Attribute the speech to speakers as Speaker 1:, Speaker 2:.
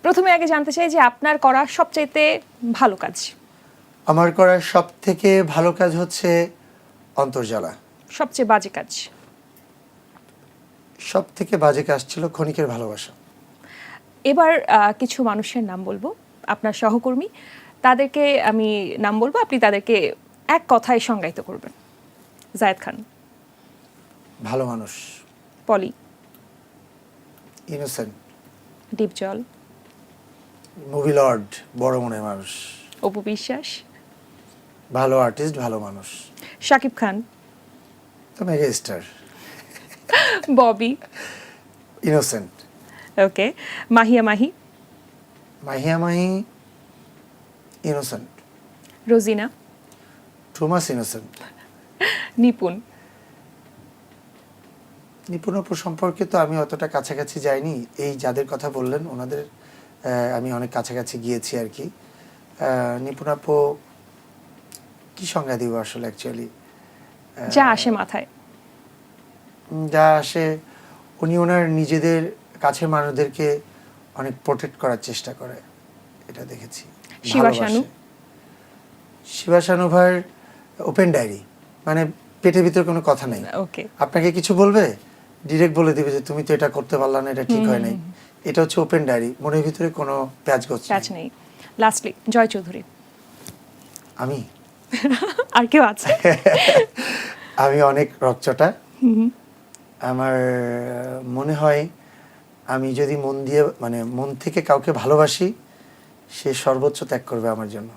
Speaker 1: প্রথমে আগে জানতে চাই যে আপনার করা সবচাইতে ভালো কাজ।
Speaker 2: আমার করা সবথেকে ভালো কাজ হচ্ছে অন্তর্জালা।
Speaker 1: সবচেয়ে বাজে কাজ।
Speaker 2: সবথেকে বাজে কাজ ছিল ক্ষণিকের ভালোবাসা।
Speaker 1: এবার কিছু মানুষের নাম বলবো, আপনার সহকর্মী, তাদেরকে আমি নাম বলবো, আপনি তাদেরকে এক কথায় সংজ্ঞায়িত করবেন। জায়েদ খান।
Speaker 2: ভালো মানুষ।
Speaker 1: পলি।
Speaker 2: ইনোসেন্ট।
Speaker 1: ডিপজল।
Speaker 2: মুভি লর্ড, বড় মনের মানুষ।
Speaker 1: অপু বিশ্বাস।
Speaker 2: ভালো আর্টিস্ট, ভালো মানুষ।
Speaker 1: শাকিব খান।
Speaker 2: তো মেগা স্টার।
Speaker 1: ববি।
Speaker 2: ইনোসেন্ট।
Speaker 1: ওকে। মাহিয়া মাহি।
Speaker 2: মাহিয়া মাহি ইনোসেন্ট।
Speaker 1: রোজিনা।
Speaker 2: টুমাস ইনোসেন্ট।
Speaker 1: নিপুণ।
Speaker 2: নিপুণ অপু সম্পর্কে তো আমি অতটা কাছাকাছি যাইনি, এই যাদের কথা বললেন ওনাদের আমি অনেক কাছাকাছি গিয়েছি আর কি। নিপুণ আপু কি সংজ্ঞা দিব আসলে, অ্যাকচুয়ালি
Speaker 1: যা আসে মাথায়।
Speaker 2: যা আসে, উনি ওনার নিজেদের কাছের মানুষদেরকে অনেক প্রোটেক্ট করার চেষ্টা করে, এটা দেখেছি।
Speaker 1: শিবা শানু।
Speaker 2: শিবা শানু ভাইয়ের ওপেন ডায়েরি, মানে পেটের ভিতরে কোনো কথা নেই।
Speaker 1: ওকে।
Speaker 2: আপনাকে কিছু বলবে, ডিরেক্ট বলে দিবে যে তুমি তো এটা করতে পারলা না, এটা ঠিক হয় নাই। এটা হচ্ছে ওপেন ডায়েরি, মনের ভিতরে কোনো প্যাচগোছ
Speaker 1: নেই। লাস্টলি জয় চৌধুরী।
Speaker 2: আমি
Speaker 1: আর কেউ আছে?
Speaker 2: আমি অনেক রকচটা। আমার মনে হয় আমি যদি মন দিয়ে, মানে মন থেকে কাউকে ভালোবাসি, সে সর্বোচ্চ ত্যাগ করবে আমার জন্য।